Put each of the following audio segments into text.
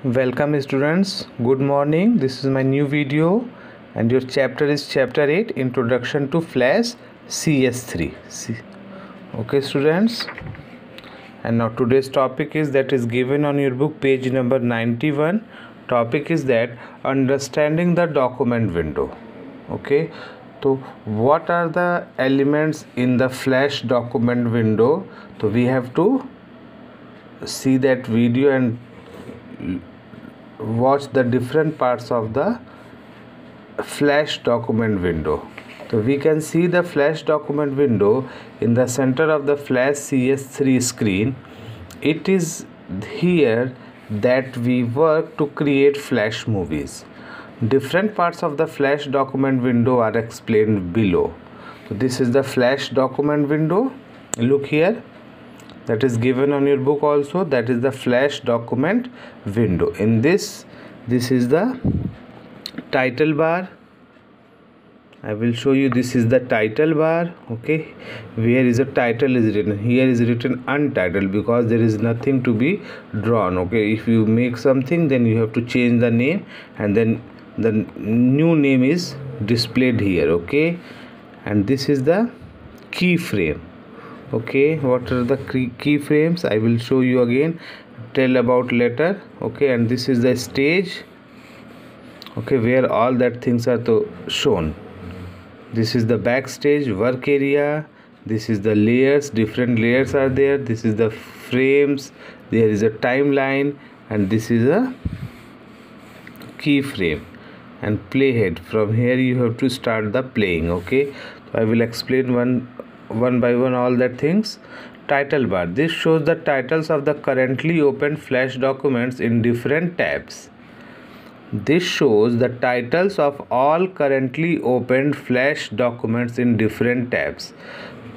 Welcome students, good morning. This is my new video and your chapter is chapter 8, Introduction to Flash CS3. Okay students, and now today's topic is that is given on your book page number 91. Topic is that understanding the document window. Okay, so what are the elements in the Flash document window? So we have to see that video and watch the different parts of the Flash document window. So we can see the Flash document window in the center of the Flash CS3 screen. It is here that we work to create Flash movies. Different parts of the Flash document window are explained below. So this is the Flash document window. Look here. That is given on your book also. That is the Flash document window. In this is the title bar. I will show you. This is the title bar. Okay, where is the title is written? Here is written untitled because there is nothing to be drawn. Okay, if you make something, then you have to change the name, and then the new name is displayed here. Okay, and this is the keyframe. Okay, what are the keyframes? I will show you again, tell about later. Okay, and this is the stage. Okay, where all that things are shown. This is the backstage, work area. This is the layers, different layers are there. This is the frames, there is a timeline, and this is a keyframe and playhead. From here you have to start the playing. Okay, so I will explain one by one all that things. Title bar. This shows the titles of the currently open Flash documents in different tabs. This shows the titles of all currently opened Flash documents in different tabs.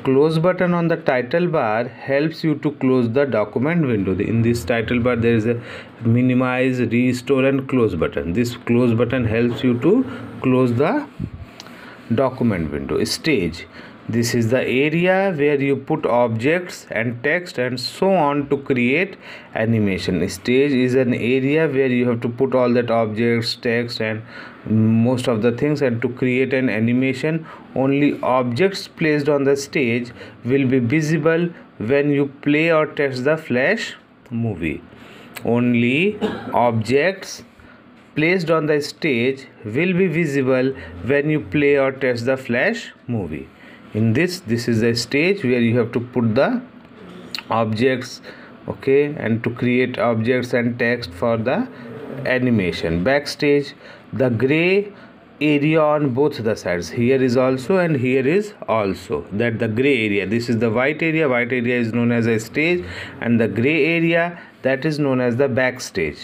Close button on the title bar helps you to close the document window. In this title bar there is a minimize, restore and close button. This close button helps you to close the document window. Stage. This is the area where you put objects and text and so on to create animation. Stage is an area where you have to put all that objects, text and most of the things, and to create an animation. Only objects placed on the stage will be visible when you play or test the Flash movie. Only objects placed on the stage will be visible when you play or test the Flash movie. In this is the stage where you have to put the objects, okay, and to create objects and text for the animation. Backstage, the gray area on both the sides. Here is also and here is also. That the gray area. This is the white area. White area is known as a stage, and the gray area, that is known as the backstage.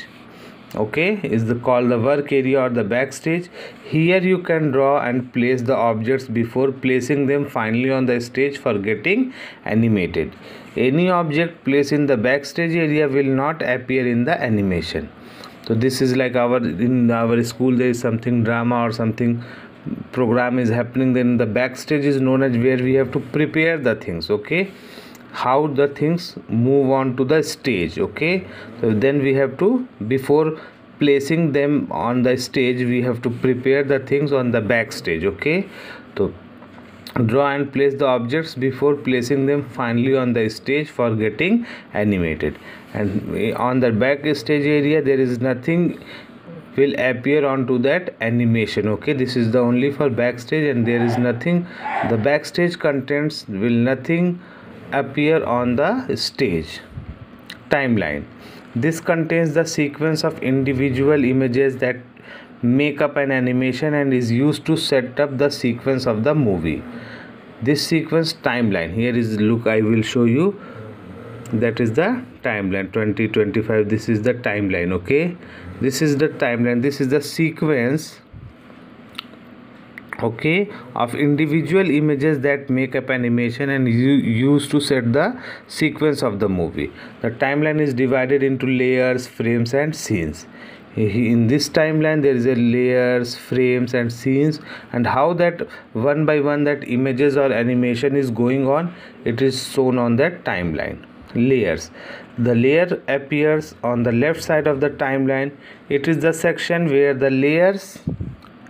Okay, is called the work area or the backstage. Here you can draw and place the objects before placing them finally on the stage for getting animated. Any object placed in the backstage area will not appear in the animation. So this is like in our school there is something drama or something program is happening, then the backstage is known as where we have to prepare the things. Okay, how the things move on to the stage. Okay, so then we have to, before placing them on the stage, we have to prepare the things on the backstage. Okay, so draw and place the objects before placing them finally on the stage for getting animated. And on the backstage area there is nothing will appear onto that animation. Okay, this is the only for backstage, and there is nothing, the backstage contents will nothing appear on the stage. Timeline. This contains the sequence of individual images that make up an animation and is used to set up the sequence of the movie. This sequence timeline. Here is, look, I will show you. That is the timeline 2025. This is the timeline. Okay, this is the timeline. This is the sequence, okay, of individual images that make up animation and used to set the sequence of the movie. The timeline is divided into layers, frames and scenes. In this timeline there is a layers, frames and scenes, and how that one by one that images or animation is going on, it is shown on that timeline. layers. The layer appears on the left side of the timeline. It is the section where the layers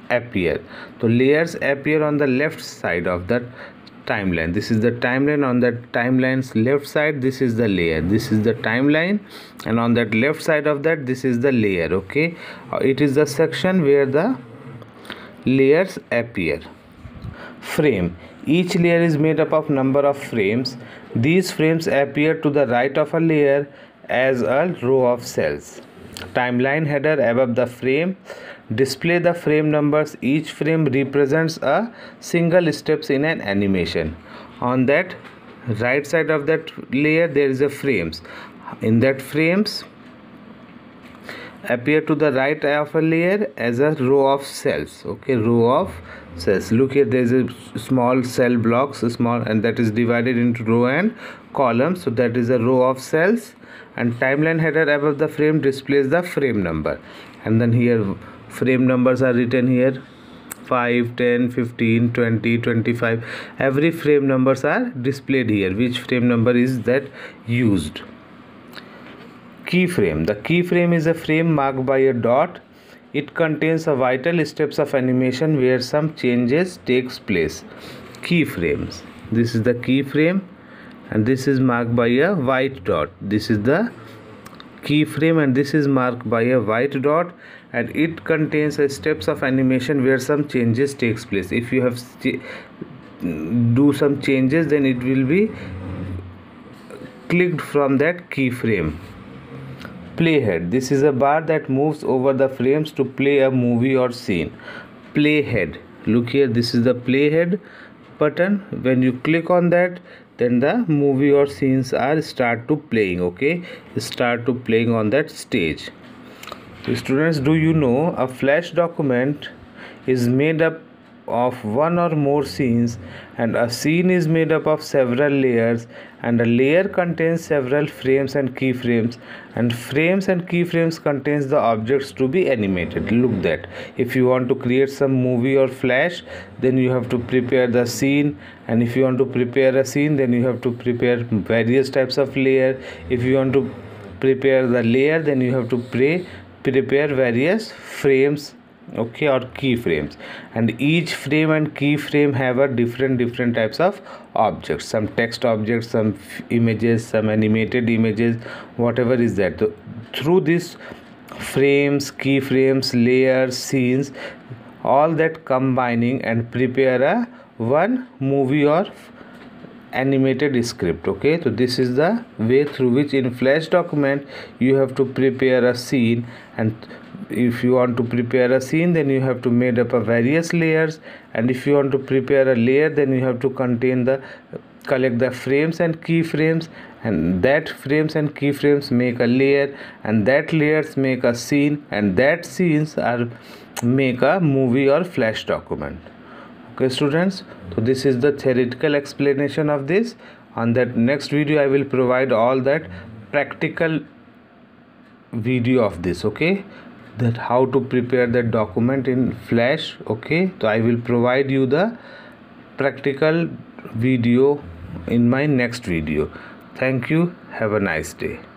appear. So layers appear on the left side of the timeline. This is the timeline. On that timeline's left side, this is the layer. This is the timeline, and on that left side of that, this is the layer. Okay, it is the section where the layers appear. Frame. Each layer is made up of number of frames. These frames appear to the right of a layer as a row of cells. Timeline header above the frame. Display the frame numbers. Each frame represents a single steps in an animation. On that right side of that layer, there is a frames. In that frames appear to the right of a layer as a row of cells. Okay, row of cells. Look here, there is a small cell blocks, small, and that is divided into row and column. So that is a row of cells, and timeline header above the frame displays the frame number. And then here frame numbers are written here: 5, 10, 15, 20, 25. Every frame numbers are displayed here. Which frame number is that used? Keyframe. The keyframe is a frame marked by a dot. It contains a vital steps of animation where some changes takes place. Keyframes. This is the keyframe, and this is marked by a white dot. This is the keyframe, and this is marked by a white dot, and it contains a steps of animation where some changes takes place. If you have do some changes, then it will be clicked from that keyframe. Playhead. This is a bar that moves over the frames to play a movie or scene. Playhead. Look here, this is the playhead button. When you click on that, then the movie or scenes are start to playing. Okay, start to playing on that stage. So students, do you know a flash document is made up of one or more scenes, and a scene is made up of several layers, and a layer contains several frames and keyframes, and frames and keyframes contains the objects to be animated. Look that if you want to create some movie or flash, then you have to prepare the scene, and if you want to prepare a scene, then you have to prepare various types of layer. If you want to prepare the layer, then you have to prepare various frames, okay, or keyframes, and each frame and keyframe have a different types of objects, some text objects, some images, some animated images, whatever is that. So through this frames, keyframes, layers, scenes, all that combining and prepare a one movie or animated script. Okay, so this is the way through which in flash document you have to prepare a scene, and if you want to prepare a scene, then you have to made up a various layers, and if you want to prepare a layer, then you have to collect the frames and keyframes, and that frames and keyframes make a layer, and that layers make a scene, and that scenes are make a movie or flash document. Okay students, so this is the theoretical explanation of this. On that next video I will provide all that practical video of this, okay, that how to prepare that document in flash. Okay, so I will provide you the practical video in my next video. Thank you. Have a nice day.